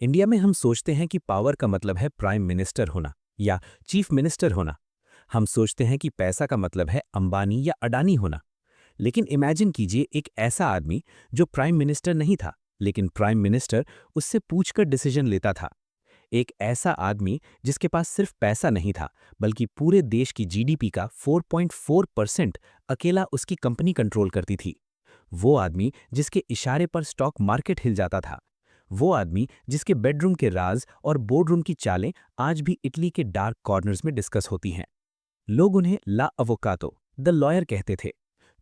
India में हम सोचते हैं कि पावर का मतलब है प्राइम मिनिस्टर होना या चीफ मिनिस्टर होना। हम सोचते हैं कि पैसा का मतलब है अंबानी या अडानी होना। लेकिन इमेजिन कीजिए एक ऐसा आदमी जो प्राइम मिनिस्टर नहीं था, लेकिन प्राइम मिनिस्टर उससे पूछकर डिसीजन लेता था। एक ऐसा आदमी जिसके पास सिर्फ पैसा नहीं था, बल्कि पूरे देश की जीडीपी का 4.4% अकेला उसकी कंपनी कंट्रोल करती थी। वो आदमी जिसके इशारे पर स्टॉक मार्केट हिल जाता था। वो आदमी जिसके बेडरूम के राज और बोर्डरूम की चालें आज भी इटली के डार्क कॉर्नर्स में डिस्कस होती हैं। लोग उन्हें ला अवोकातो, द लॉयर कहते थे।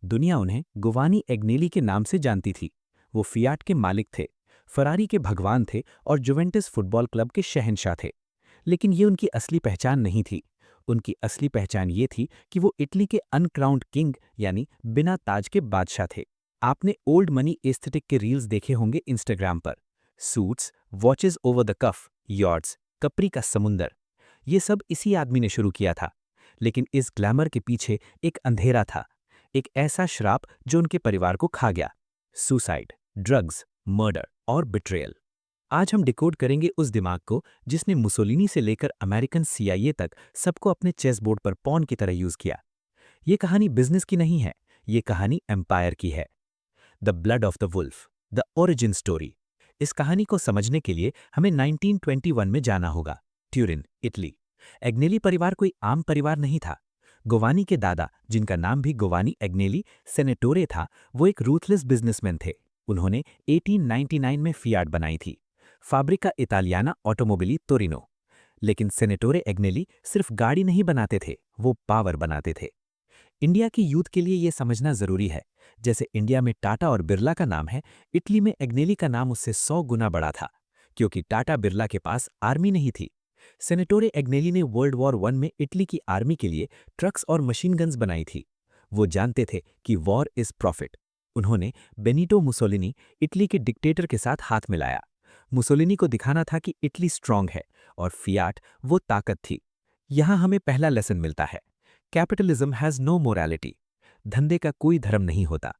दुनिया उन्हें गुवानी एग्नेली के नाम से जानती थी। वो फियाट के मालिक थे, फरारी के भगवान थे और जुवेंटस फुटबॉल क्लब के शहंशाह थे। लेकिन ये उनकी असली पहचान नहीं थी। उनकी असली पहचान ये थी कि वो इटली के अनक्राउंड किंग यानी बिना ताज के बादशाह थे। आपने ओल्ड मनी एस्थेटिक के रील्स देखे होंगे इंस्टाग्राम पर। सूट्स, वॉचेस ओवर द कफ, यॉर्ड्स, कपरी का समुंदर, ये सब इसी आदमी ने शुरू किया था। लेकिन इस ग्लैमर के पीछे एक अंधेरा था, एक ऐसा श्राप जो उनके परिवार को खा गया। सुसाइड, ड्रग्स, मर्डर और बिट्रेयल। आज हम डिकोड करेंगे उस दिमाग को जिसने मुसोलिनी से लेकर अमेरिकन सीआईए तक सबको अपने चेस बोर्ड पर पॉन की तरह यूज किया। ये कहानी बिजनेस की नहीं है, ये कहानी एम्पायर की है। The blood of the wolf, the origin story. इस कहानी को समझने के लिए हमें 1921 में जाना होगा, ट्यूरिन, इटली। एग्नेली परिवार कोई आम परिवार नहीं था। गोवानी के दादा, जिनका नाम भी गोवानी एग्नेली सेनेटोरे था, वो एक रूथलेस बिजनेसमैन थे। उन्होंने 1899 में फियाट बनाई थी, फाब्रिका इटालियाना ऑटोमोबिली तोरिनो। लेकिन सेनेटोरे एग्नेली सिर्फ गाड़ी नहीं बनाते थे, वो पावर बनाते थे। इंडिया की यूथ के लिए ये समझना जरूरी है, जैसे इंडिया में टाटा और बिरला का नाम है, इटली में एग्नेली का नाम उससे 100 गुना बड़ा था, क्योंकि टाटा बिरला के पास आर्मी नहीं थी। सेनेटोरे एग्नेली ने वर्ल्ड वॉर वन में इटली की आर्मी के लिए ट्रक्स और मशीन गन्स बनाई थी। वो जानते थे कि वॉर इज प्रॉफिट। उन्होंने बेनिटो मुसोलिनी, इटली के डिक्टेटर के साथ हाथ मिलाया। मुसोलिनी को दिखाना था कि इटली स्ट्रांग है और फियाट वो ताकत थी। यहां हमें पहला लेसन मिलता है, कैपिटलिज्म हैज नो मोरालिटी। धंधे का कोई धर्म नहीं होता।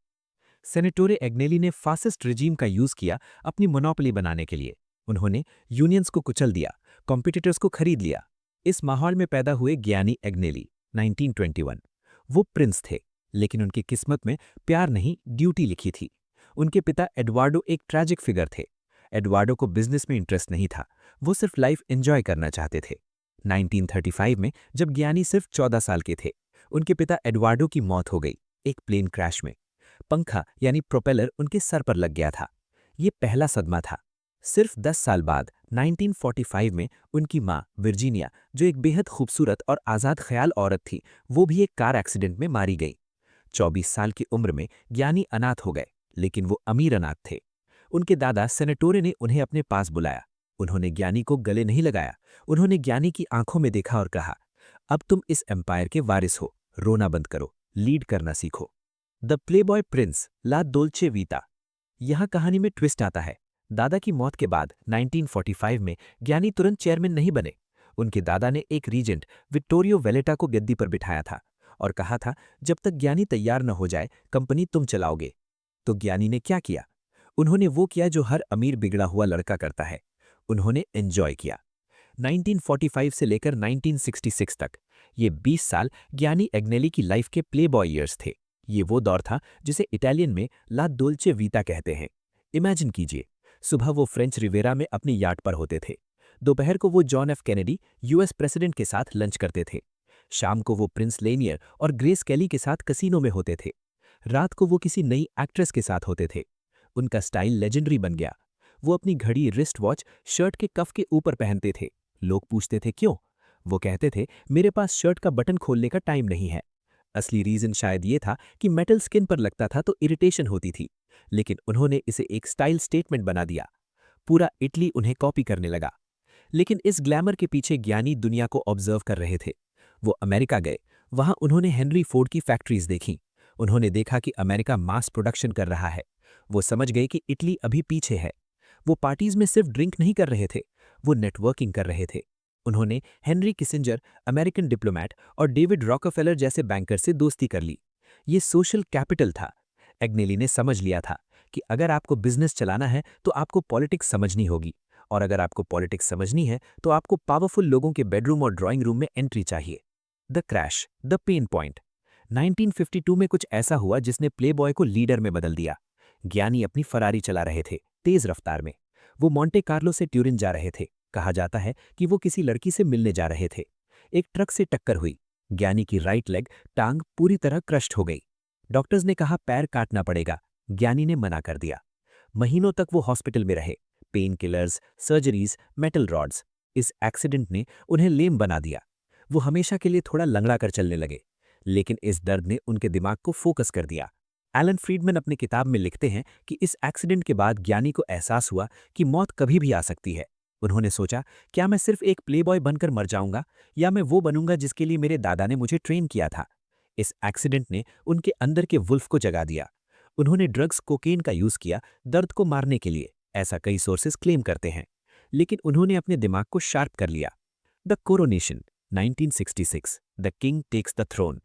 सेनेटोरे एग्नेली ने फासिस्ट रिजीम का यूज किया अपनी मोनोपोली बनाने के लिए। उन्होंने यूनियंस को कुचल दिया, कॉम्पिटिटर्स को खरीद लिया। इस माहौल में पैदा हुए ज्ञानी एग्नेली, 1921। वो प्रिंस थे, लेकिन उनकी किस्मत में प्यार नहीं, ड्यूटी लिखी थी। उनके पिता एडवार्डो एक ट्रैजिक फिगर थे। एडवार्डो को बिजनेस में इंटरेस्ट नहीं था, वो सिर्फ लाइफ एंजॉय करना चाहते थे। 1935 में जब ज्ञानी सिर्फ 14 साल के थे, उनके पिता एडवार्डो की मौत हो गई, एक प्लेन क्रैश में। पंखा यानी प्रोपेलर उनके सर पर लग गया था। ये पहला सदमा था। सिर्फ 10 साल बाद 1945 में उनकी मां वर्जीनिया, जो एक बेहद खूबसूरत और आज़ाद ख्याल औरत थी, वो भी एक कार एक्सीडेंट में मारी गई। 24 साल की उम्र में ज्ञानी अनाथ हो गए, लेकिन वो अमीर अनाथ थे। उनके दादा सेनेटोरे ने उन्हें अपने पास बुलाया। उन्होंने ज्ञानी को गले नहीं लगाया, उन्होंने ज्ञानी की आंखों में देखा और कहा, अब तुम इस एम्पायर के वारिस हो, रोना बंद करो, लीड करना सीखो। द प्लेबॉय प्रिंस, ला डोल्चे वीता। यहां कहानी में ट्विस्ट आता है। दादा की मौत के बाद 1945 में ज्ञानी तुरंत चेयरमैन नहीं बने। उनके दादा ने एक रीजेंट विक्टोरियो वेलेटा को गद्दी पर बिठाया था और कहा था, जब तक ज्ञानी तैयार न हो जाए कंपनी तुम चलाओगे। तो ज्ञानी ने क्या किया? उन्होंने वो किया जो हर अमीर बिगड़ा हुआ लड़का करता है, उन्होंने एंजॉय किया। 1945 से लेकर 1966 तक ये 20 साल ज्ञानी एग्नेली की लाइफ के प्लेबॉय ईयर्स थे। ये वो दौर था जिसे इटालियन में ला डोल्चे वीता कहते हैं। इमेजिन कीजिए, सुबह वो फ्रेंच रिवेरा में अपनी याट पर होते थे। दोपहर को वो John F Kennedy, US president के साथ लंच करते थे। शाम को वो प्रिंस लेनियर और ग्रेस कैली के साथ कसीनो में होते थे। रात को वो किसी नई एक्ट्रेस के साथ होते थे। उनका स्टाइल लेजेंडरी बन गया। वो अपनी घड़ी, रिस्ट वॉच शर्ट के कफ के ऊपर पहनते थे। लोग पूछते थे क्यों? वो कहते थे, मेरे पास शर्ट का बटन खोलने का टाइम नहीं है। असली रीजन शायद ये था कि मेटल स्किन पर लगता था तो इरिटेशन होती थी, लेकिन उन्होंने इसे एक स्टाइल स्टेटमेंट बना दिया। पूरा इटली उन्हें कॉपी करने लगा। लेकिन इस ग्लैमर के पीछे ज्ञानी दुनिया को ऑब्जर्व कर रहे थे। वो अमेरिका गए, वहां उन्होंने हेनरी फोर्ड की फैक्ट्रीज देखी। उन्होंने देखा कि अमेरिका मास प्रोडक्शन कर रहा है। वो समझ गए कि इटली अभी पीछे है। वो पार्टीज में सिर्फ ड्रिंक नहीं कर रहे थे, वो नेटवर्किंग कर रहे थे। उन्होंने हेनरी किसिंजर, अमेरिकन डिप्लोमैट और डेविड रॉकफेलर जैसे बैंकर से दोस्ती कर ली। ये सोशल कैपिटल था। एग्नेली ने समझ लिया था कि अगर आपको बिजनेस चलाना है तो आपको पॉलिटिक्स समझनी होगी, और अगर आपको पॉलिटिक्स समझनी है तो आपको पावरफुल लोगों के बेडरूम और ड्राइंग रूम में एंट्री चाहिए। The crash, the pain point. 1952 में कुछ ऐसा हुआ जिसने प्लेबॉय को लीडर में बदल दिया। ज्ञानी अपनी फरारी चला रहे थे, तेज रफ्तार में। वो मोंटे कार्लो से ट्यूरिन जा रहे थे। कहा जाता है कि वो किसी लड़की से मिलने जा रहे थे। एक ट्रक से टक्कर हुई। ज्ञानी की राइट लेग, टांग पूरी तरह क्रश्ड हो गई। डॉक्टर्स ने कहा पैर काटना पड़ेगा। ज्ञानी ने मना कर दिया। महीनों तक वो हॉस्पिटल में रहे। Pain killers, surgeries, metal rods. इस एक्सीडेंट ने उन्हें लेम बना दिया। वो हमेशा के लिए थोड़ा लंगड़ा कर चलने लगे। लेकिन इस दर्द ने उनके दिमाग को फोकस कर दिया। एलन फ्रीडमैन अपनी किताब में लिखते हैं कि इस एक्सीडेंट के बाद ज्ञानी को एहसास हुआ कि मौत कभी भी आ सकती है। उन्होंने सोचा, क्या मैं सिर्फ एक प्लेबॉय बनकर मर जाऊंगा या मैं वो बनूंगा जिसके लिए मेरे दादा ने मुझे ट्रेन किया था। इस एक्सीडेंट ने उनके अंदर के वुल्फ को जगा दिया। उन्होंने ड्रग्स कोकेन का यूज किया दर्द को मारने के लिए, ऐसा कई सोर्सेस क्लेम करते हैं। लेकिन उन्होंने अपने दिमाग को शार्प कर लिया। The coronation, 1966, the king takes the throne.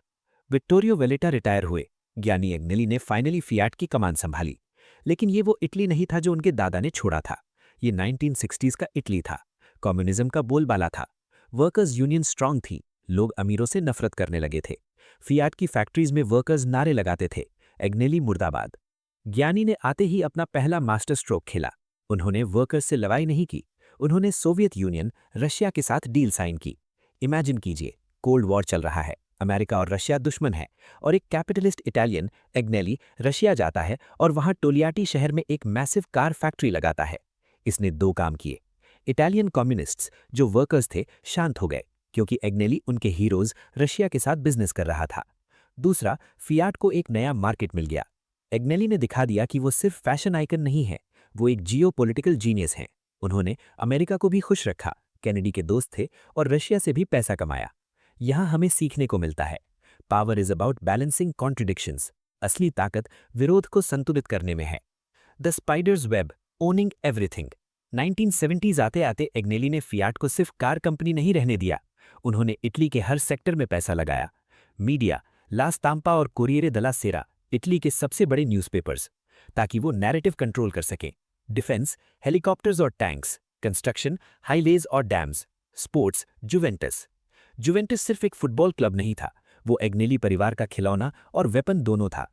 Vittorio Valletta retire हुए। ज्ञानी एग्नेली ने फाइनली फियाट की कमान संभाली। लेकिन ये वो इटली नहीं था जो उनके दादा ने छोड़ा था। ये 1960s का इटली था। कम्युनिज्म का बोलबाला था। वर्कर्स यूनियन स्ट्रांग थी। लोग अमीरों से नफरत करने लगे थे। फियाट की फैक्ट्रीज में वर्कर्स नारे लगाते थे, एग्नेली मुर्दाबाद। ज्ञानी ने आते ही अपना पहला मास्टर स्ट्रोक खेला। उन्होंने वर्कर्स से लड़ाई नहीं की। उन्होंने सोवियत यूनियन, रशिया के साथ डील साइन की। इमेजिन कीजिए, कोल्ड वॉर चल रहा है, अमेरिका और रशिया दुश्मन है, और एक कैपिटलिस्ट इटालियन एग्नेली रशिया जाता है और वहां टोलियाटी शहर में एक मैसिव कार फैक्ट्री लगाता है। इसने दो काम किए। इटालियन कम्युनिस्ट्स जो वर्कर्स थे शांत हो गए, क्योंकि एग्नेली उनके हीरोज रशिया के साथ बिजनेस कर रहा था। दूसरा, फियाट को एक नया मार्केट मिल गया। एग्नेली ने दिखा दिया कि वो सिर्फ फैशन आइकन नहीं है, वो एक जियोपॉलिटिकल जीनियस हैं। उन्होंने अमेरिका को भी खुश रखा, कैनेडी के दोस्त थे, और रशिया से भी पैसा कमाया। यहां हमें सीखने को मिलता है, power is about balancing contradictions. असली ताकत विरोध को संतुलित करने में है। The spiders web, owning everything. 1970s आते आते एग्नेली ने फियाट को सिर्फ कार कंपनी नहीं रहने दिया, उन्होंने इटली के हर सेक्टर में पैसा लगाया। मीडिया, ला स्टाम्पा और कोरिएरे दला सेरा, इटली के सबसे बड़े न्यूज़पेपर्स, ताकि वो नैरेटिव कंट्रोल कर सकें। डिफेंस, हेलीकॉप्टर्स और टैंक्स। कंस्ट्रक्शन, हाईवेज और डैम्स। Sports, Juventus. जुवेंटस सिर्फ एक फुटबॉल क्लब नहीं था, वो एग्नेली परिवार का खिलौना और वेपन दोनों था।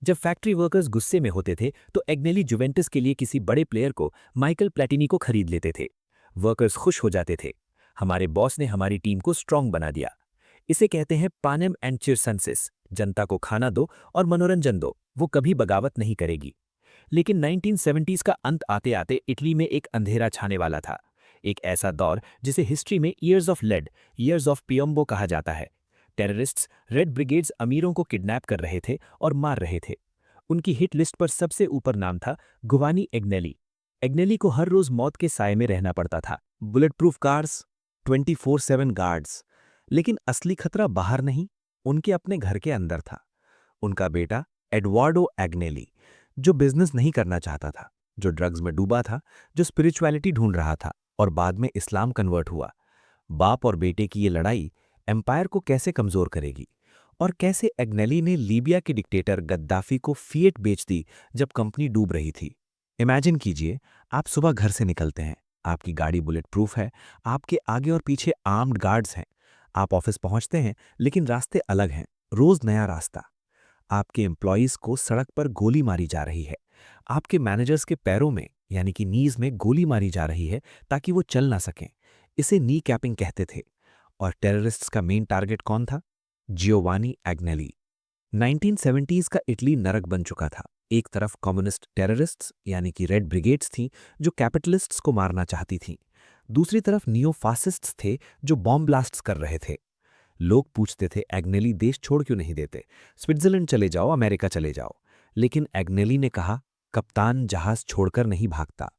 जब फैक्ट्री वर्कर्स गुस्से में होते थे तो एग्नेली जुवेंटस के लिए किसी बड़े प्लेयर को, माइकल प्लेटिनी को खरीद लेते थे। वर्कर्स खुश हो जाते थे, हमारे बॉस ने हमारी टीम को स्ट्रांग बना दिया। इसे कहते हैं पानेम एंड चिरसंसिस, जनता को खाना दो और मनोरंजन दो, वो कभी बगावत नहीं करेगी। लेकिन 1970s का अंत आते आते इटली में एक अंधेरा छाने वाला था। एक ऐसा दौर जिसे हिस्ट्री में years of lead, years of piombo कहा जाता है। टेररिस्ट्स, रेड ब्रिगेड्स अमीरों को किडनैप कर रहे थे और मार रहे थे। उनकी हिट लिस्ट पर सबसे ऊपर नाम था गुवानी एग्नेली। एग्नेली को हर रोज मौत के साए में रहना पड़ता था। Bullet proof cars, 24/7 guards. लेकिन असली खतरा बाहर नहीं, उनके अपने घर के अंदर था। उनका बेटा एडवार्डो एग्नेली, जो बिजनेस नहीं करना चाहता था, जो ड्रग्स में डूबा था, जो स्पिरिचुअलिटी ढूंढ रहा था और बाद में इस्लाम कन्वर्ट हुआ। बाप और बेटे की ये लड़ाई एम्पायर को कैसे कमजोर करेगी, और कैसे एग्नेली ने लीबिया के डिक्टेटर गद्दाफी को फिएट बेच दी जब कंपनी डूब रही थी। इमेजिन कीजिए, आप सुबह घर से निकलते हैं, आपकी गाड़ी बुलेट प्रूफ है, आपके आगे और पीछे आर्म्ड गार्ड्स हैं। आप ऑफिस पहुंचते हैं, लेकिन रास्ते अलग हैं, रोज नया रास्ता। आपके एम्प्लॉयज को सड़क पर गोली मारी जा रही है। आपके मैनेजर्स के पैरों में, यानी कि नीज में गोली मारी जा रही है ताकि वो चल ना सकें। इसे नी कैपिंग कहते थे। और टेररिस्ट्स का मेन टारगेट कौन था? Giovanni Agnelli. 1970s का इटली नरक बन चुका था। एक तरफ कम्युनिस्ट टेररिस्ट्स यानी कि रेड ब्रिगेड्स थीं जो कैपिटलिस्ट्स को मारना चाहती थीं। दूसरी तरफ नियो फासिस्ट्स थे जो बॉम्ब ब्लास्ट्स कर रहे थे। लोग पूछते थे, एग्नेली देश छोड़ क्यों नहीं देते? स्विट्जरलैंड चले जाओ, अमेरिका चले जाओ। लेकिन एग्नेली ने कहा, कप्तान जहाज छोड़कर नहीं भागता।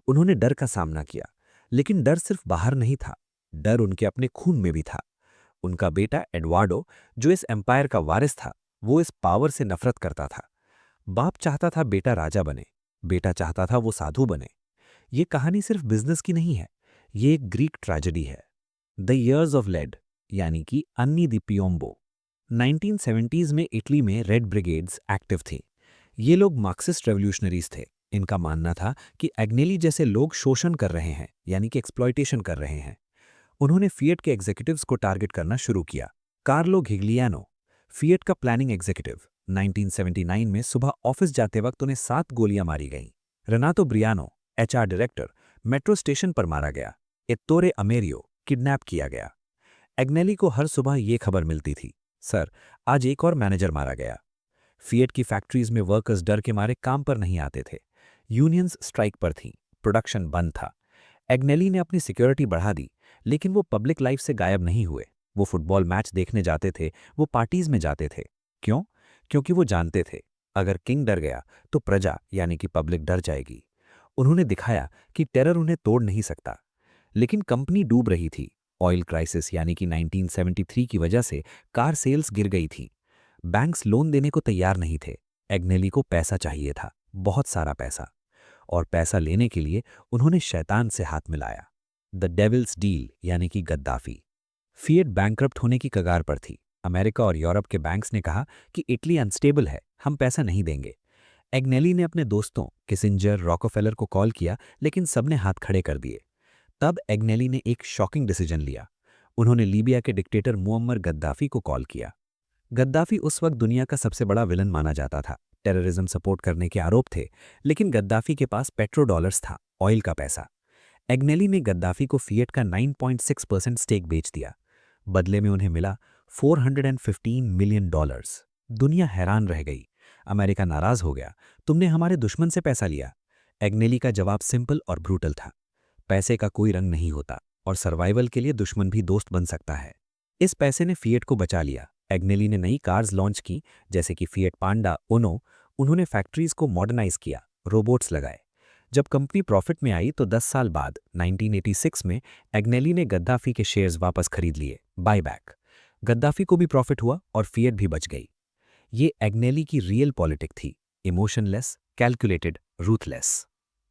उन्होंने डर का सामना किया, लेकिन डर सिर्फ बाहर नहीं था, डर उनके अपने खून में भी था। उनका बेटा एडवार्डो, जो इस एम्पायर का वारिस था, वो इस पावर से नफरत करता था। बाप चाहता था बेटा राजा बने, बेटा चाहता था वो साधु बने। ये कहानी सिर्फ बिजनेस की नहीं है, ये एक ग्रीक ट्रेजेडी है। द ईयर्स ऑफ लेड, यानी कि अन्नी दी पियोम्बो। 1970s में इटली में रेड ब्रिगेड्स एक्टिव थी। ये लोग मार्क्सिस्ट रेवोल्यूशनरीज थे, इनका मानना था कि एग्नेली जैसे लोग शोषण कर रहे हैं, यानी कि एक्सप्लॉयटेशन कर रहे हैं। उन्होंने फिएट के एग्जीक्यूटिव्स को टारगेट करना शुरू किया। कार्लो घिग्लियानो, फिएट का प्लानिंग एग्जीक्यूटिव, 1979 में सुबह ऑफिस जाते वक्त उन्हें 7 गोलियां मारी गईं। रेनातो ब्रियानो, एचआर डायरेक्टर, मेट्रो स्टेशन पर मारा गया। एत्तोरे अमेरियो, किडनैप किया गया। एग्नेली को हर सुबह ये खबर मिलती थी, सर, आज एक और मैनेजर मारा गया। फिएट की फैक्ट्रीज में वर्कर्स डर के मारे काम पर नहीं आते थे। यूनियंस स्ट्राइक पर थीं, प्रोडक्शन बंद था। एग्नेली ने अपनी सिक्योरिटी बढ़ा दी, लेकिन वो पब्लिक लाइफ से गायब नहीं हुए। वो फुटबॉल मैच देखने जाते थे, वो पार्टीज में जाते थे। क्यों? क्योंकि वो जानते थे, अगर किंग डर गया तो प्रजा यानी कि पब्लिक डर जाएगी। उन्होंने दिखाया कि टेरर उन्हें तोड़ नहीं सकता। लेकिन कंपनी डूब रही थी। ऑयल क्राइसिस यानी कि 1973 की वजह से कार सेल्स गिर गई थी। बैंक्स लोन देने को तैयार नहीं थे। एग्नेली को पैसा चाहिए था, बहुत सारा पैसा। और पैसा लेने के लिए उन्होंने शैतान से हाथ मिलाया। द डेविल्स डील यानी कि गद्दाफी। फिएट बैंकरप्ट होने की कगार पर थी। अमेरिका और यूरोप के बैंक्स ने कहा कि इटली अनस्टेबल है, हम पैसा नहीं देंगे। एग्नेली ने अपने दोस्तों किसिंजर, रॉकफेलर को कॉल किया, लेकिन सबने हाथ खड़े कर दिए। तब एग्नेली ने एक शॉकिंग डिसीजन लिया। उन्होंने लीबिया के डिक्टेटर मुअम्मर गद्दाफी को कॉल किया। गद्दाफी उस वक्त दुनिया का सबसे बड़ा विलन माना जाता था। टेररिज्म सपोर्ट करने के आरोप थे, लेकिन गद्दाफी के पास पेट्रो डॉलर्स था, ऑयल का पैसा। एग्नेली ने गद्दाफी को फिएट का 9.6% स्टेक बेच दिया। बदले में उन्हें मिला $415 मिलियन। दुनिया हैरान रह गई। अमेरिका नाराज हो गया, तुमने हमारे दुश्मन से पैसा लिया। एग्नेली का जवाब सिंपल और ब्रूटल था, पैसे का कोई रंग नहीं होता और सर्वाइवल के लिए दुश्मन भी दोस्त बन सकता है। इस पैसे ने फिएट को बचा लिया। एग्नेली ने नई कार्स लॉन्च की, जैसे कि फिएट पांडा, उनो। उन्होंने फैक्ट्रीज को मॉडर्नाइज किया, रोबोट्स लगाए। जब कंपनी प्रॉफिट में आई तो 10 साल बाद 1986 में एग्नेली ने गद्दाफी के शेयर्स वापस खरीद लिए, बायबैक। गद्दाफी को भी प्रॉफिट हुआ और फिएट भी बच गई। ये एग्नेली की रियल पॉलिटिक थी, emotionless, calculated, ruthless.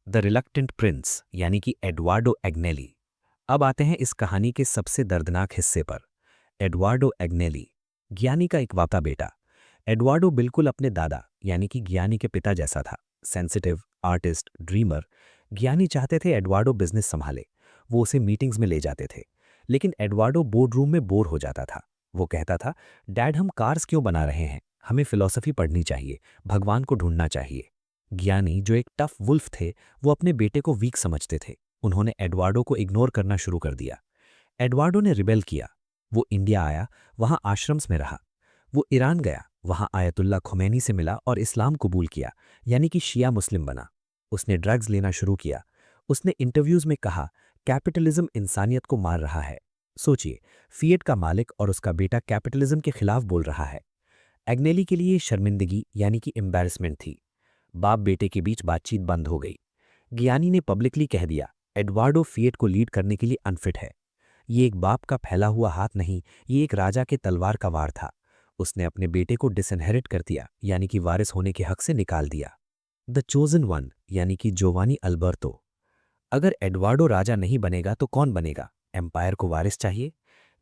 The reluctant Prince यानी कि एडवार्डो एग्नेली। अब आते हैं इस कहानी के सबसे दर्दनाक हिस्से पर। एडवार्डो एग्नेली, ज्ञानी का इकलौता बेटा। एडवार्डो बिल्कुल अपने दादा यानी कि ज्ञानी के पिता जैसा था, सेंसिटिव, आर्टिस्ट, ड्रीमर। ज्ञानी चाहते थे एडवार्डो बिजनेस संभाले, वो उसे मीटिंग्स में ले जाते थे। लेकिन एडवार्डो बोर्ड रूम में बोर हो जाता था। वो कहता था, डैड हम कार्स क्यों बना रहे हैं, हमें फिलॉसफी पढ़नी चाहिए, भगवान को ढूंढना चाहिए। ज्ञानी, जो एक टफ वुल्फ थे, वो अपने बेटे को वीक समझते थे। उन्होंने एडवार्डो को इग्नोर करना शुरू कर दिया। एडवार्डो ने रिबेल किया। वो इंडिया आया, वहां आश्रम्स में रहा। वो ईरान गया, वहां आयतुल्ला खुमैनी से मिला और इस्लाम कबूल किया, यानी कि शिया मुस्लिम बना। उसने ड्रग्स लेना शुरू किया। उसने इंटरव्यूज में कहा, कैपिटलिज्म इंसानियत को मार रहा है। सोचिए, फिएट का मालिक और उसका बेटा कैपिटलिज्म के खिलाफ बोल रहा है। एग्नेली के लिए शर्मिंदगी यानी कि एम्बैरसमेंट थी। बाप बेटे के बीच बातचीत बंद हो गई। ज्ञानी ने पब्लिकली कह दिया, एडवार्डो फिएट को लीड करने के लिए अनफिट है। ये एक बाप का फैला हुआ हाथ नहीं, ये एक राजा के तलवार का वार था। उसने अपने बेटे को डिसइनहेरिट कर दिया, यानी कि वारिस होने के हक से निकाल दिया। द चोजन वन यानी कि जोवानी अल्बर्तो। अगर एडवार्डो राजा नहीं बनेगा तो कौन बनेगा? एम्पायर को वारिस चाहिए।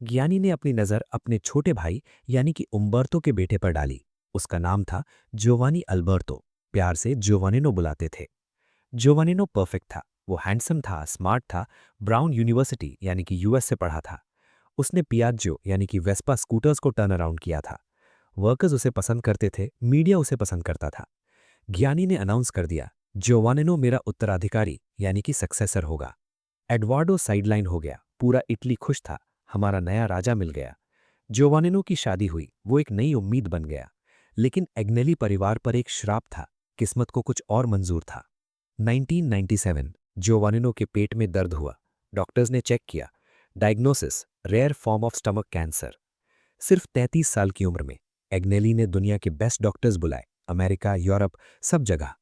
ज्ञानी ने अपनी नज़र अपने छोटे भाई यानी कि उम्बर्तो के बेटे पर डाली। उसका नाम था जोवानी अल्बर्तो, प्यार से जोवानिनो बुलाते थे। जोवानिनो परफेक्ट था, वो हैंडसम था, स्मार्ट था, ब्राउन यूनिवर्सिटी यानी कि यूएस से पढ़ा था। उसने पियाजो यानी कि वेस्पा स्कूटर्स को टर्न अराउंड किया था। वर्कर्स उसे पसंद करते थे, मीडिया उसे पसंद करता था। ज्ञानी ने अनाउंस कर दिया, जोवानिनो मेरा उत्तराधिकारी यानी कि सक्सेसर होगा। एडवार्डो साइडलाइन हो गया, पूरा इटली खुश था, हमारा नया राजा मिल गया। जोवानिनो की शादी हुई, वो एक नई उम्मीद बन गया। लेकिन एग्नेली परिवार पर एक श्राप था, किस्मत को कुछ और मंजूर था। 1997 जोवानिनो के पेट में दर्द हुआ। डॉक्टर्स ने चेक किया, diagnosis rare form of stomach cancer. सिर्फ 33 साल की उम्र में एग्नेली ने दुनिया के बेस्ट डॉक्टर्स बुलाए, अमेरिका, यूरोप, सब जगह।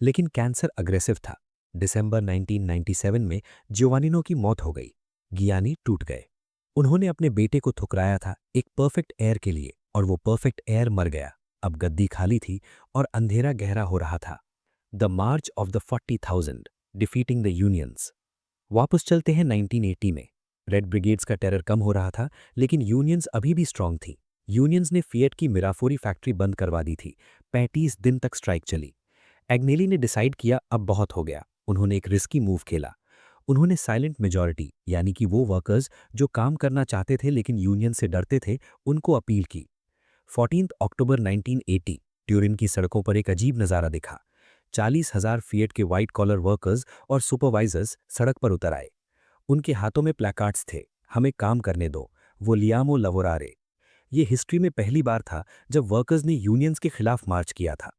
लेकिन कैंसर अग्रेसिव था। दिसंबर 1997 में जोवानिनो की मौत हो गई। ज्ञानी टूट गए। उन्होंने अपने बेटे को ठुकराया था एक परफेक्ट एयर के लिए, और वो परफेक्ट एयर मर गया। अब गद्दी खाली थी और अंधेरा गहरा हो रहा था। The March of the 40,000 defeating the unions. वापस चलते हैं 1980 में। रेड ब्रिगेड्स का टेरर कम हो रहा था, लेकिन यूनियंस अभी भी स्ट्रांग थी। यूनियंस ने फिएट की मिराफोरी फैक्ट्री बंद करवा दी थी। 35 दिन तक स्ट्राइक चली। एग्नेली ने डिसाइड किया अब बहुत हो गया। उन्होंने एक रिस्की मूव खेला। उन्होंने साइलेंट मेजॉरिटी यानी कि वो वर्कर्स जो काम करना चाहते थे लेकिन यूनियन से डरते थे, उनको अपील की। 14 अक्टूबर 1980 ट्यूरिन की सड़कों पर एक अजीब नज़ारा दिखा। 40,000 फीट के व्हाइट कॉलर वर्कर्स और सुपरवाइजर्स सड़क पर उतर आए। उनके हाथों में प्लैकार्ड्स थे, हमें काम करने दो, वो लियामो लवोरारे। ये हिस्ट्री में पहली बार था जब वर्कर्स ने यूनियंस के खिलाफ मार्च किया था।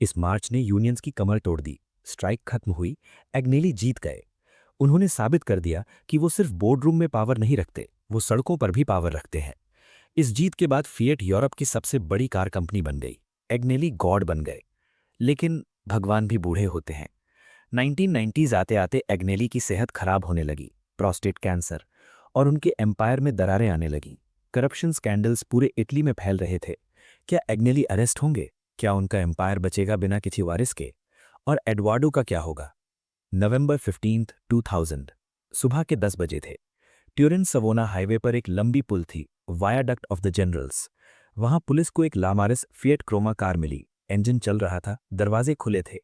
इस मार्च ने यूनियंस की कमर तोड़ दी। स्ट्राइक खत्म हुई। एग्नेली जीत गए। उन्होंने साबित कर दिया कि वो सिर्फ बोर्डरूम में पावर नहीं रखते, वो सड़कों पर भी पावर रखते हैं। इस जीत के बाद फिएट यूरोप की सबसे बड़ी कार कंपनी बन गई। एग्नेली गॉड बन गए। लेकिन भगवान भी बूढ़े होते हैं। 1990s आते आते एग्नेली की सेहत खराब होने लगी, प्रोस्टेट कैंसर, और उनके एम्पायर में दरारें आने लगीं। करप्शन स्कैंडल्स पूरे इटली में फैल रहे थे। क्या एग्नेली अरेस्ट होंगे? क्या उनका एम्पायर बचेगा बिना किसी वारिस के? और एडवार्डो का क्या होगा? नवंबर 15, 2000 सुबह के 10 बजे थे। ट्यूरिन सवोना हाईवे पर एक लंबी पुल थी, वायाडक्ट ऑफ द जनरल्स। वहां पुलिस को एक लामारिस फिएट क्रोमा कार मिली। इंजन चल रहा था, दरवाजे खुले थे,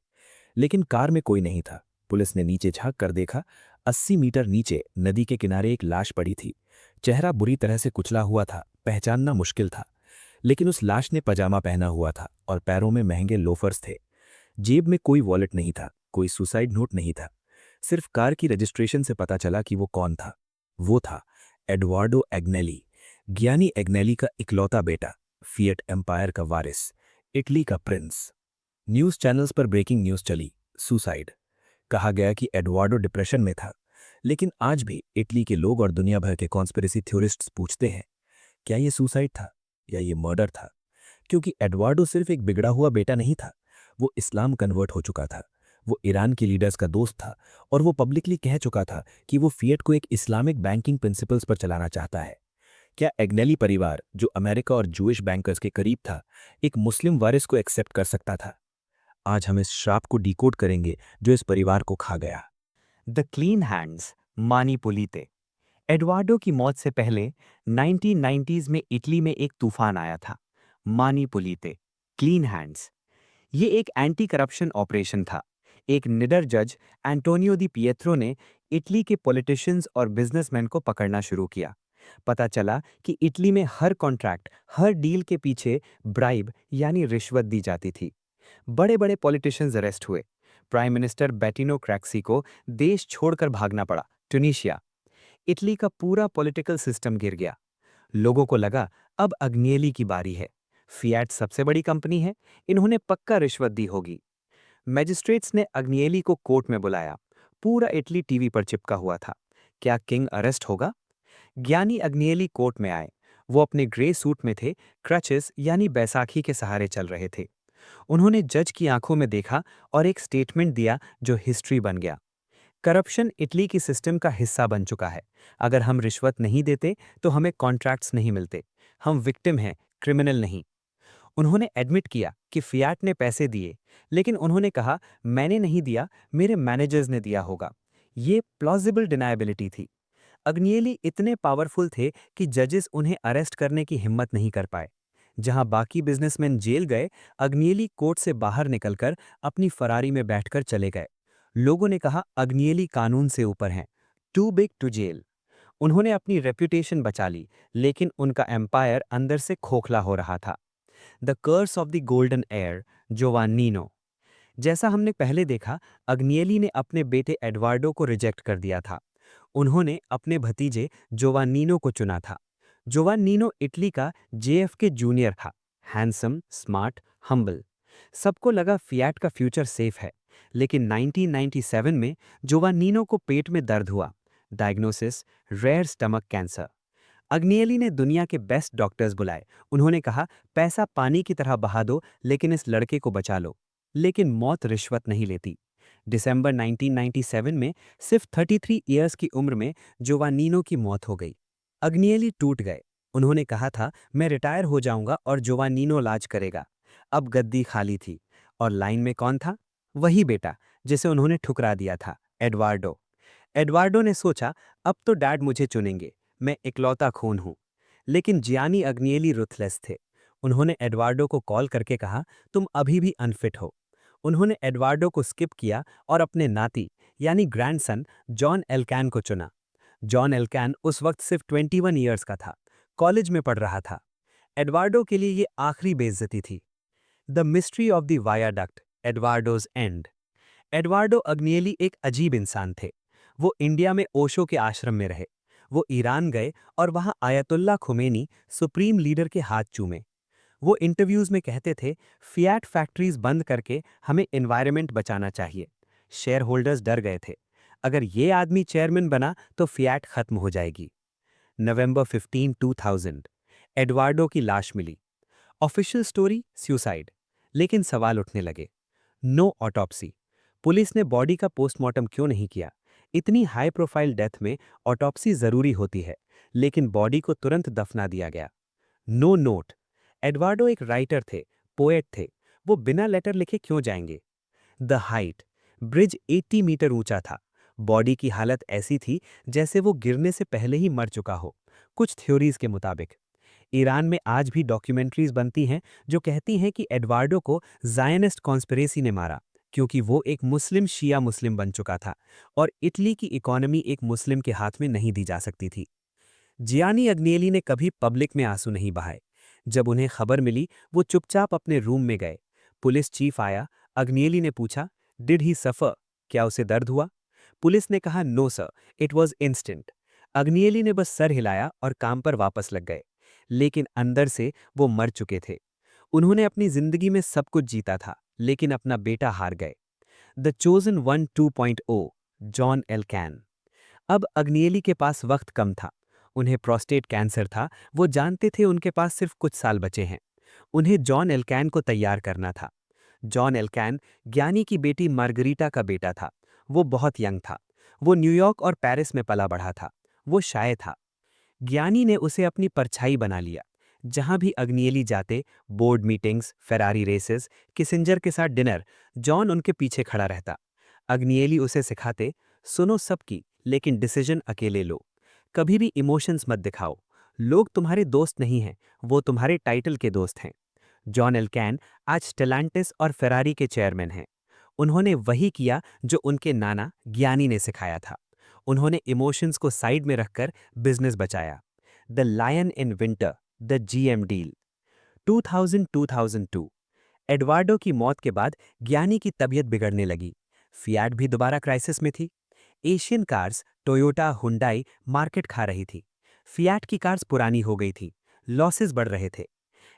लेकिन कार में कोई नहीं था। पुलिस ने नीचे झांक कर देखा। 80 मीटर नीचे नदी के किनारे एक लाश पड़ी थी। चेहरा बुरी तरह से कुचला हुआ था, पहचानना मुश्किल था। लेकिन उस लाश ने पजामा पहना हुआ था और पैरों में महंगे लोफर्स थे। जेब में कोई वॉलेट नहीं था, कोई सुसाइड नोट नहीं था। सिर्फ कार की रजिस्ट्रेशन से पता चला कि वो कौन था। वो था एडवार्डो एग्नेली, ज्ञानी एग्नेली का इकलौता बेटा, फिएट एम्पायर का वारिस, इटली का प्रिंस। न्यूज़ चैनल्स पर ब्रेकिंग न्यूज़ चली, सुसाइड। कहा गया कि एडवार्डो डिप्रेशन में था। लेकिन आज भी इटली के लोग और दुनिया भर के कॉन्स्पिरेसी थ्योरिस्ट्स पूछते हैं, क्या ये सुसाइड था या ये मर्डर था? क्योंकि एडवार्डो सिर्फ एक बिगड़ा हुआ बेटा नहीं था, वो इस्लाम कन्वर्ट हो चुका था। वो ईरान के लीडर्स का दोस्त था और वो पब्लिकली कह चुका था कि वो फिएट को एक इस्लामिक बैंकिंग प्रिंसिपल्स पर चलाना चाहता है। क्या एग्नेली परिवार, जो अमेरिका और जूइश बैंकर्स के करीब था, एक मुस्लिम वारिस को एक्सेप्ट कर सकता था? आज हम इस श्राप को डिकोड करेंगे जो इस परिवार को खा गया। द क्लीन हैंड्स, मानी पुलीते। एडवार्डो की मौत से पहले 1990s में इटली में एक तूफान आया था, मानी पुलीते, क्लीन हैंड्स। ये एक एंटी करप्शन ऑपरेशन था। एक निडर जज एंटोनियो दी पिएत्रो ने इटली के पॉलिटिशियंस और बिजनेसमैन को पकड़ना शुरू किया। पता चला कि इटली में हर कॉन्ट्रैक्ट, हर डील के पीछे ब्राइब यानी रिश्वत दी जाती थी। बड़े बड़े पॉलिटिशियंस अरेस्ट हुए। प्राइम मिनिस्टर बेटिनो क्रैक्सी को देश छोड़कर भागना पड़ा, ट्यूनीशिया। इटली का पूरा पॉलिटिकल सिस्टम गिर गया। लोगों को लगा अब अग्निएली की बारी है। फिएट सबसे बड़ी कंपनी है, इन्होंने पक्का रिश्वत दी होगी। मैजिस्ट्रेट्स ने अग्निएली को कोर्ट में बुलाया। पूरा इटली टीवी पर चिपका हुआ था। क्या किंग अरेस्ट होगा? ज्ञानी अग्निएली कोर्ट में आए। वो अपने ग्रे सूट में थे, क्रचेस यानी बैसाखी के सहारे चल रहे थे। उन्होंने जज की आंखों में देखा और एक स्टेटमेंट दिया जो हिस्ट्री बन गया। करप्शन इटली की सिस्टम का हिस्सा बन चुका है। अगर हम रिश्वत नहीं देते तो हमें कॉन्ट्रैक्ट्स नहीं मिलते। हम विक्टिम हैं, क्रिमिनल नहीं। उन्होंने एडमिट किया कि फियाट ने पैसे दिए, लेकिन उन्होंने कहा मैंने नहीं दिया, मेरे मैनेजर्स ने दिया होगा। ये प्लॉजिबल डिनायबिलिटी थी। अग्निएली इतने पावरफुल थे कि जजेस उन्हें अरेस्ट करने की हिम्मत नहीं कर पाए। जहां बाकी बिजनेसमैन जेल गए, अग्निएली कोर्ट से बाहर निकलकर अपनी फरारी में बैठकर चले गए। लोगों ने कहा अग्निएली कानून से ऊपर हैं, टू बिग टू जेल। उन्होंने अपनी रेप्यूटेशन बचा ली, लेकिन उनका एम्पायर अंदर से खोखला हो रहा था। The curse of the golden heir, Giovannino. जैसा हमने पहले देखा, अग्निएली ने अपने बेटे एडवार्डो को रिजेक्ट कर दिया था। उन्होंने अपने भतीजे जोवान्निनो को चुना था। जोवान्निनो इटली का जेएफके जूनियर था, हैंडसम, स्मार्ट, हम्बल। सबको लगा फियाट का फ्यूचर सेफ है। लेकिन 1997 में जोवान्निनो को पेट में दर्द हुआ। Diagnosis, rare stomach cancer. Agnelli ने दुनिया के बेस्ट डॉक्टर्स बुलाए। उन्होंने कहा पैसा पानी की तरह बहा दो, लेकिन इस लड़के को बचा लो। लेकिन मौत रिश्वत नहीं लेती। दिसंबर 1997 में सिर्फ 33 इयर्स की उम्र में जोवान्निनो की मौत हो गई। अग्निएली टूट गए। उन्होंने कहा था मैं रिटायर हो जाऊंगा और जोवान्निनो लाज करेगा। अब गद्दी खाली थी। और लाइन में कौन था? वही बेटा जिसे उन्होंने ठुकरा दिया था, एडवार्डो। एडवार्डो ने सोचा अब तो डैड मुझे चुनेंगे, मैं इकलौता खून हूं। लेकिन जियानी अग्निएली रुथलेस थे। उन्होंने एडवार्डो को कॉल करके कहा तुम अभी भी अनफिट हो। उन्होंने एडवार्डो को स्किप किया और अपने नाती यानी ग्रैंडसन जॉन एल्कैन को चुना। जॉन एल्कैन उस वक्त सिर्फ 21 ईयर्स का था, कॉलेज में पढ़ रहा था। एडवार्डो के लिए ये आखिरी बेइज्जती थी। The mystery of the viaduct, Edoardo's end. Edoardo Agnelli एक अजीब इंसान थे। वो इंडिया में ओशो के आश्रम में रहे। वो ईरान गए और वहां आयतुल्ला खुमैनी, सुप्रीम लीडर के हाथ चूमे। वो इंटरव्यूज में कहते थे, फियाट फैक्ट्रीज बंद करके हमें एनवायरनमेंट बचाना चाहिए। शेयर होल्डर्स डर गए थे, अगर ये आदमी चेयरमैन बना तो फियाट खत्म हो जाएगी। नवंबर 15, 2000, एडवार्डो की लाश मिली। ऑफिशियल स्टोरी सुसाइड, लेकिन सवाल उठने लगे। नो ऑटोप्सी, पुलिस ने बॉडी का पोस्टमार्टम क्यों नहीं किया? इतनी हाई प्रोफाइल डेथ में ऑटोप्सी जरूरी होती है, लेकिन बॉडी को तुरंत दफना दिया गया। नो नोट, एडवार्डो एक राइटर थे, पोएट थे, वो बिना लेटर लिखे क्यों जाएंगे? द हाइट, ब्रिज 80 मीटर ऊंचा था। बॉडी की हालत ऐसी थी जैसे वो गिरने से पहले ही मर चुका हो, कुछ थ्योरीज के मुताबिक। ईरान में आज भी डॉक्यूमेंट्रीज बनती हैं जो कहती हैं कि एडवार्डो को जायनिस्ट कॉन्स्पिरेसी ने मारा, क्योंकि वो एक मुस्लिम शिया मुस्लिम बन चुका था और इटली की इकोनॉमी एक मुस्लिम के हाथ में नहीं दी जा सकती थी। जियानी अग्नियेली ने कभी पब्लिक में आंसू नहीं बहाए। जब उन्हें खबर मिली, वो चुपचाप अपने रूम में गए। पुलिस चीफ आया, अग्नियेली ने पूछा, डिड ही सफर, क्या उसे दर्द हुआ? पुलिस ने कहा, no sir, it was instant. Agnelli ने बस सर हिलाया और काम पर वापस लग गए। लेकिन अंदर से वो मर चुके थे। उन्होंने अपनी जिंदगी में सब कुछ जीता था, लेकिन अपना बेटा हार गए। The chosen one 2.0, John Elkann. अब अग्नियेली के पास वक्त कम था। उन्हें प्रोस्टेट कैंसर था, वो जानते थे उनके पास सिर्फ कुछ साल बचे हैं। उन्हें जॉन एल्कैन को तैयार करना था। जॉन एल्कैन ज्ञानी की बेटी मार्गरीटा का बेटा था। वो बहुत यंग था। वो न्यूयॉर्क और पेरिस में पला बढ़ा था। वो शाये था। ज्ञानी ने उसे अपनी परछाई बना लिया। जहां भी अग्नियेली जाते, board meetings, Ferrari races, Kissinger के साथ डिनर, जॉन उनके पीछे खड़ा रहता। अग्नियेली उसे सिखाते, सुनो सबकी, लेकिन डिसीजन अकेले लो। कभी भी इमोशंस मत दिखाओ। लोग तुम्हारे दोस्त नहीं हैं, वो तुम्हारे टाइटल के दोस्त हैं। जॉन एल्कैन आज स्टेलांटिस और फेरारी के चेयरमैन हैं। उन्होंने वही किया जो उनके नाना ज्ञानी ने सिखाया था। उन्होंने इमोशंस को साइड में रखकर बिजनेस बचाया। The lion in winter, the GM deal. 2000-2002, Edoardo की मौत के बाद ज्ञानी की तबीयत बिगड़ने लगी। फियाट भी दोबारा क्राइसिस में थी। Asian cars, Toyota, Hyundai market खा रही थी। फियाट की कार्स पुरानी हो गई थी, लॉसेस बढ़ रहे थे।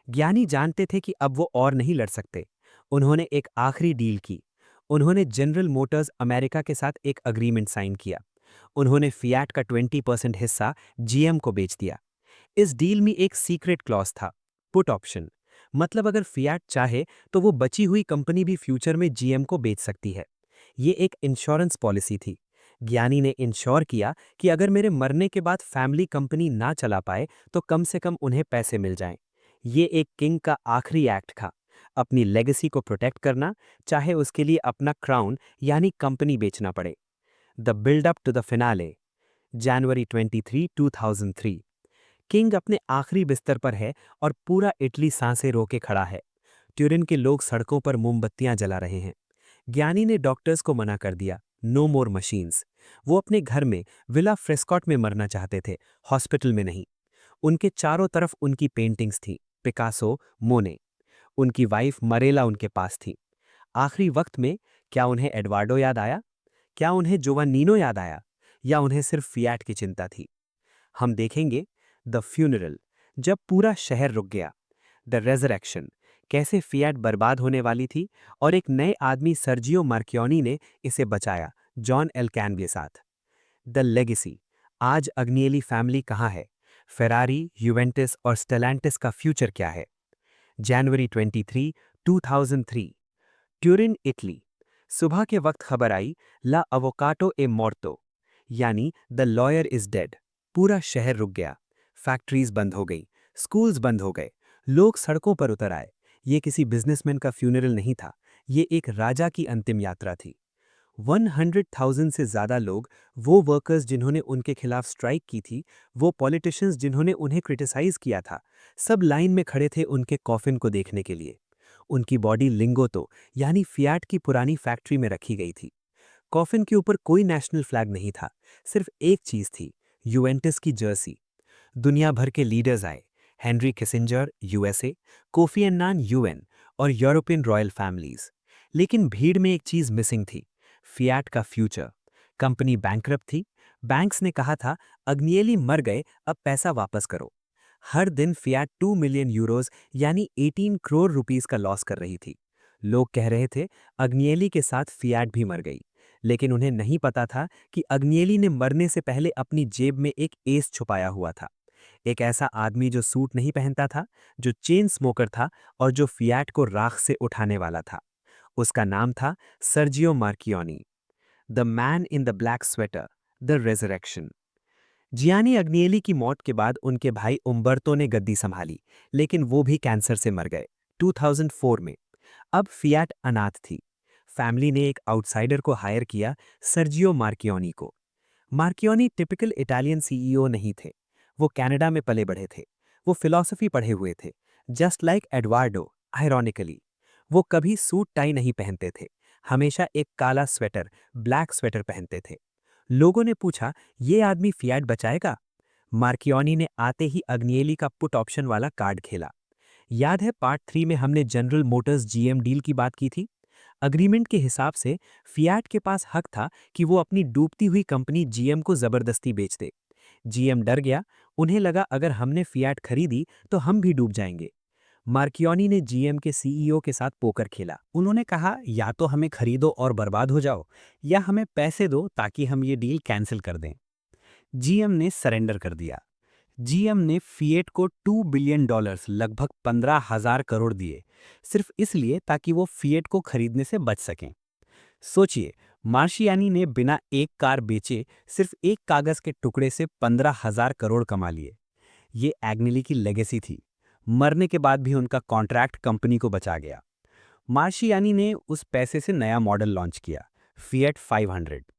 ज्ञानी जानते थे कि अब वो और नहीं लड़ सकते। उन्होंने एक आखिरी डील की। उन्होंने जनरल मोटर्स अमेरिका के साथ एक अग्रीमेंट साइन किया। उन्होंने फियाट का 20% हिस्सा जीएम को बेच दिया। इस डील में एक सीक्रेट क्लॉज था, पुट ऑप्शन। मतलब अगर फियाट चाहे तो वो बची हुई कंपनी भी फ्यूचर में जीएम को बेच सकती है। ये एक इंश्योरेंस पॉलिसी थी। ज्ञानी ने इंश्योर किया कि अगर मेरे मरने के बाद फैमिली कंपनी ना चला पाए तो कम से कम उन्हें पैसे मिल जाएं। ये एक किंग का आखिरी एक्ट था, अपनी लेगेसी को प्रोटेक्ट करना, चाहे उसके लिए अपना क्राउन यानी कंपनी बेचना पड़े। The build up to the finale, January 23, 2003। King अपने आखिरी बिस्तर पर है और पूरा इटली सांसें रोके खड़ा है। ट्यूरिन के लोग सड़कों पर मोमबत्तियां जला रहे हैं। ज्ञानी ने डॉक्टर्स को मना कर दिया, नो मोर मशीन्स। वो अपने घर में विला फ्रेस्कॉट में मरना चाहते थे, हॉस्पिटल में नहीं। उनके चारों तरफ उनकी पेंटिंग्स थी, पिकासो, मोने। उनकी वाइफ मरेला उनके पास थी। आखिरी वक्त में क्या उन्हें एडवार्डो याद आया? क्या उन्हें जोवान्निनो याद आया? या उन्हें सिर्फ फियाट की चिंता थी? हम देखेंगे द फ्यूनरल, जब पूरा शहर रुक गया। द रेजरेक्शन, कैसे फियाट बर्बाद होने वाली थी और एक नए आदमी सर्जियो मार्कियोनी ने इसे बचाया, जॉन एल्कैन के साथ। द लेगेसी, आज अग्नियेली फैमिली कहाँ है? फेरारी, यूवेंटस और स्टेलांटिस का फ्यूचर क्या है? जनवरी 23, 2003, ट्यूरिन, इटली। सुबह के वक्त खबर आई, ला अवोकाटो ए मॉर्तो, यानी द लॉयर इज डेड। पूरा शहर रुक गया। फैक्ट्रीज बंद हो गई, स्कूल्स बंद हो गए, लोग सड़कों पर उतर आए। ये किसी बिजनेसमैन का फ्यूनरल नहीं था, ये एक राजा की अंतिम यात्रा थी। 100,000 से ज्यादा लोग, वो वर्कर्स जिन्होंने उनके खिलाफ स्ट्राइक की थी, वो पॉलिटिशियंस जिन्होंने उन्हें क्रिटिसाइज किया था, सब लाइन में खड़े थे उनके कॉफिन को देखने के लिए। उनकी बॉडी लिंगोतो यानी फियाट की पुरानी फैक्ट्री में रखी गई थी। कॉफिन के ऊपर कोई नेशनल फ्लैग नहीं था, सिर्फ एक चीज थी, यूवेंटस की जर्सी। दुनिया भर के लीडर्स आए, Henry Kissinger USA, Kofi Annan UN और यूरोपियन रॉयल फैमिलीज। लेकिन भीड़ में एक चीज मिसिंग थी, फियाट का फ्यूचर। कंपनी बैंकरप्ट थी। बैंक्स ने कहा था अग्निएली मर गए, अब पैसा वापस करो। हर दिन फियाट 2 मिलियन यूरोज यानी 18 करोड़ रुपीस का लॉस कर रही थी। लोग कह रहे थे अग्निएली के साथ फियाट भी मर गई, लेकिन उन्हें नहीं पता था कि अग्निएली ने मरने से पहले अपनी जेब में एक एस छुपाया हुआ था। एक ऐसा आदमी जो सूट नहीं पहनता था, जो चेन स्मोकर था और जो फियाट को राख से उठाने वाला था। उसका नाम था Sergio Marchionne, the man in the black sweater, the resurrection. Gianni Agnelli की मौत के बाद उनके भाई उम्बर्तो ने गद्दी संभाली, लेकिन वो भी कैंसर से मर गए 2004 में। अब फियाट अनाथ थी। फैमिली ने एक आउटसाइडर को हायर किया, सर्जियो मार्कियोनी को। मार्कियोनी टिपिकल इटालियन सीईओ नहीं थे। वो कनाडा में पले बढ़े थे। वो फिलॉसफी पढ़े हुए थे, जस्ट लाइक एडवार्डो। आयरॉनिकली, वो कभी सूट टाई नहीं पहनते थे, हमेशा एक काला स्वेटर, ब्लैक स्वेटर पहनते थे। लोगों ने पूछा, ये आदमी फियाट बचाएगा? मार्कियोनी ने आते ही अग्निएली का पुट ऑप्शन वाला कार्ड खेला। याद है पार्ट 3 में हमने जनरल मोटर्स जीएम डील की बात की थी। अग्रीमेंट के हिसाब से फियाट के पास हक था कि वो अपनी डूबती हुई कंपनी जीएम को जबरदस्ती बेच दे। जीएम डर गया, उन्हें लगा अगर हमने फियाट खरीदी तो हम भी डूब जाएंगे। मार्कियोनी ने जीएम के सीईओ के साथ पोकर खेला। उन्होंने कहा या तो हमें खरीदो और बर्बाद हो जाओ, या हमें पैसे दो ताकि हम ये डील कैंसिल कर दें। जीएम ने सरेंडर कर दिया। जीएम ने फिएट को $2 बिलियन लगभग 15,000 करोड़ दिए, सिर्फ इसलिए ताकि वो फिएट को खरीदने से बच सकें। सोचिए, मार्शियानी ने बिना एक कार बेचे सिर्फ एक कागज के टुकड़े से 15,000 करोड़ कमा लिए। ये एग्निली की लेगेसी थी। मरने के बाद भी उनका कॉन्ट्रैक्ट कंपनी को बचा गया। मार्शियानी ने उस पैसे से नया मॉडल लॉन्च किया, फिएट 500।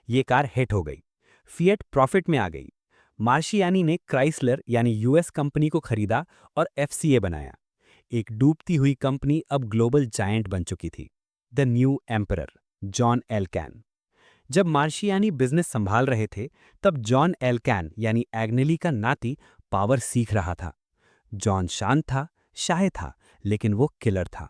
ये कार हिट हो गई, फिएट प्रॉफिट में आ गई। मार्शियानी ने क्राइसलर यानी यूएस कंपनी को खरीदा और एफसीए बनाया। एक डूबती हुई कंपनी अब ग्लोबल जायंट बन चुकी थी। The new emperor, John Elkann. जब मार्शियानी बिजनेस संभाल रहे थे, तब जॉन एलकैन यानी एग्नेली का नाती पावर सीख रहा था। जॉन शांत था, शाय था, लेकिन वो किलर था।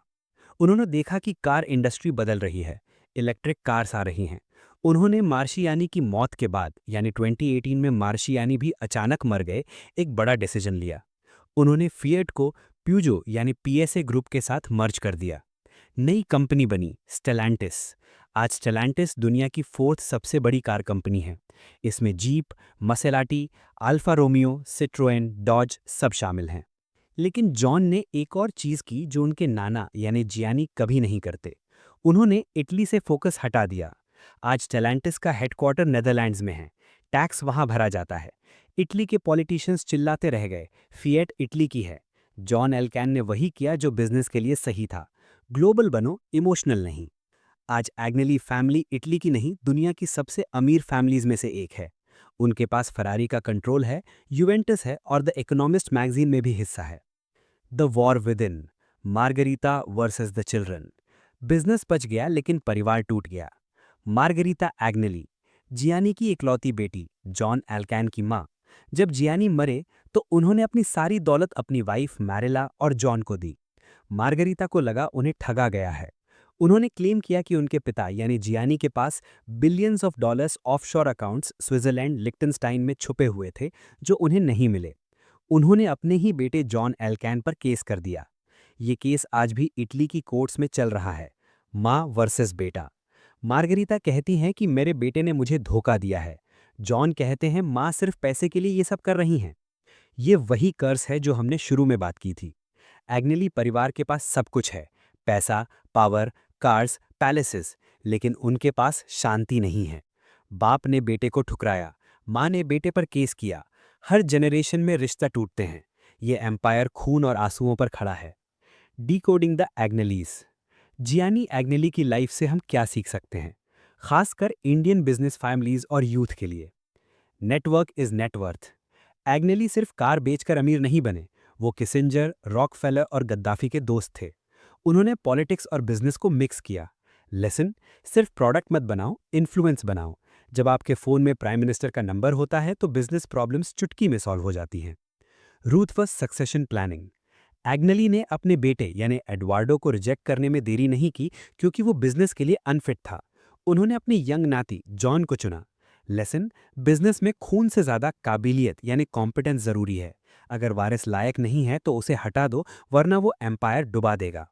उन्होंने देखा कि कार इंडस्ट्री बदल रही है, इलेक्ट्रिक कार्स आ रही हैं। उन्होंने मार्शियानी की मौत के बाद यानी 2018 में मार्शियानी भी अचानक मर गए, एक बड़ा डिसीजन लिया। उन्होंने फिएट को प्यूजो यानी पीएसए ग्रुप के साथ मर्ज कर दिया। नई कंपनी बनी स्टेलांटिस। आज स्टेलांटिस दुनिया की 4th सबसे बड़ी कार कंपनी है। इसमें Jeep, Maserati, Alfa Romeo, Citroen, Dodge सब शामिल हैं। लेकिन जॉन ने एक और चीज की जो उनके नाना यानी जियानी कभी नहीं करते। उन्होंने इटली से फोकस हटा दिया। आज स्टेलांटिस का हेडक्वार्टर नेदरलैंड्स में है। टैक्स वहां भरा जाता है। इटली के पॉलिटिशियंस चिल्लाते रह गए, फिएट इटली की है। जॉन एलकैन ने वही किया जो बिजनेस के लिए सही था। ग्लोबल बनो, इमोशनल नहीं। आज एग्नेली फैमिली इटली की नहीं, दुनिया की सबसे अमीर फैमिलीज में से एक है। उनके पास फरारी का कंट्रोल है, यूवेंटस है और द इकोनॉमिस्ट मैगजीन में भी हिस्सा है। The war with in, मार्गरीता versus the children. Business बच गया लेकिन परिवार टूट गया। मार्गरीता एग्नेली, जियानी की इकलौती बेटी, जॉन एलकैन की माँ। जब जियानी मरे तो उन्होंने अपनी सारी दौलत अपनी वाइफ मैरिला और जॉन को दी। मार्गरीता को लगा उन्हें ठगा गया है। उन्होंने क्लेम किया कि उनके पिता यानी जियानी के पास billions of dollars offshore accounts Switzerland, Liechtenstein में छुपे हुए थे जो उन्हें नहीं मिले। उन्होंने अपने ही बेटे जॉन एलकैन पर केस कर दिया। ये केस आज भी इटली की कोर्ट्स में चल रहा है। माँ वर्सेस बेटा। मार्गरीता कहती हैं कि मेरे बेटे ने मुझे धोखा दिया है। जॉन कहते हैं माँ सिर्फ पैसे के लिए ये सब कर रही हैं। ये वही कर्ज है जो हमने शुरू में बात की थी। एग्नेली परिवार के पास सब कुछ है, पैसा, पावर, कार्स, पैलेसेस, लेकिन उनके पास शांति नहीं है। बाप ने बेटे को ठुकराया, माँ ने बेटे पर केस किया। हर जनरेशन में रिश्ता टूटते हैं। ये एम्पायर खून और आंसुओं पर खड़ा है। Decoding the Agnellis. Gianni Agnelli की लाइफ से हम क्या सीख सकते हैं, खासकर इंडियन बिजनेस फैमिलीज और यूथ के लिए? Network is net worth. एग्नेली सिर्फ कार बेचकर अमीर नहीं बने, वो किसिंजर, रॉकफेलर और गद्दाफी के दोस्त थे। उन्होंने पॉलिटिक्स और बिजनेस को मिक्स किया। लेसन, सिर्फ प्रोडक्ट मत बनाओ, इन्फ्लुएंस बनाओ। जब आपके फ़ोन में प्राइम मिनिस्टर का नंबर होता है तो बिजनेस प्रॉब्लम्स चुटकी में सॉल्व हो जाती हैं। रूथफस सक्सेशन प्लानिंग। एग्नली ने अपने बेटे यानी एडवार्डो को रिजेक्ट करने में देरी नहीं की क्योंकि वो बिजनेस के लिए अनफिट था। उन्होंने अपनी यंग नाती जॉन को चुना। लेसन, बिजनेस में खून से ज़्यादा काबिलियत यानी कॉम्पिटेंस ज़रूरी है। अगर वारिस लायक नहीं है तो उसे हटा दो, वरना वो एम्पायर डुबा देगा।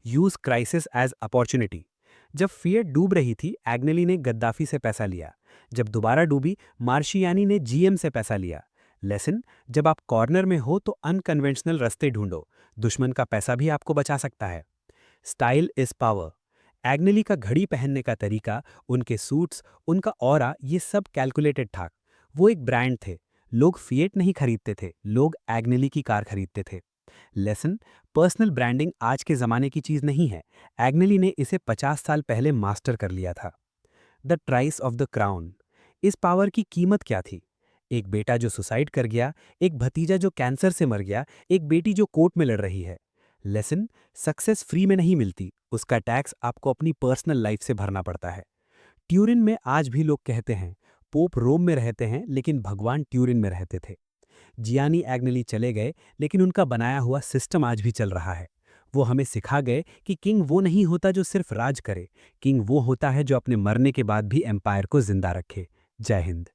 Use crisis as opportunity. जब फिएट डूब रही थी, एग्नेली ने गद्दाफी से पैसा लिया। जब दोबारा डूबी, मार्शियानी ने जीएम से पैसा लिया। लेसन, जब आप कॉर्नर में हो तो अनकन्वेंशनल रास्ते ढूंढो। दुश्मन का पैसा भी आपको बचा सकता है। Style is power. एग्नेली का घड़ी पहनने का तरीका, उनके सूट्स, उनका ऑरा, ये सब कैलकुलेटेड था। वो एक ब्रांड थे। लोग फिएट नहीं खरीदते थे, लोग एग्नेली की कार खरीदते थे। लेसन, पर्सनल ब्रांडिंग आज के ज़माने की चीज़ नहीं है। एग्नेली ने इसे 50 साल पहले मास्टर कर लिया था। The ट्राइस of the crown. इस पावर की कीमत क्या थी? एक बेटा जो सुसाइड कर गया, एक भतीजा जो कैंसर से मर गया, एक बेटी जो कोर्ट में लड़ रही है। लेसन, सक्सेस फ्री में नहीं मिलती, उसका टैक्स आपको अपनी पर्सनल लाइफ से भरना पड़ता है। ट्यूरिन में आज भी लोग कहते हैं, पोप रोम में रहते हैं लेकिन भगवान ट्यूरिन में रहते थे। जियानी एग्नेली चले गए, लेकिन उनका बनाया हुआ सिस्टम आज भी चल रहा है। वो हमें सिखा गए कि किंग वो नहीं होता जो सिर्फ राज करे, किंग वो होता है जो अपने मरने के बाद भी एम्पायर को जिंदा रखे। जय हिंद।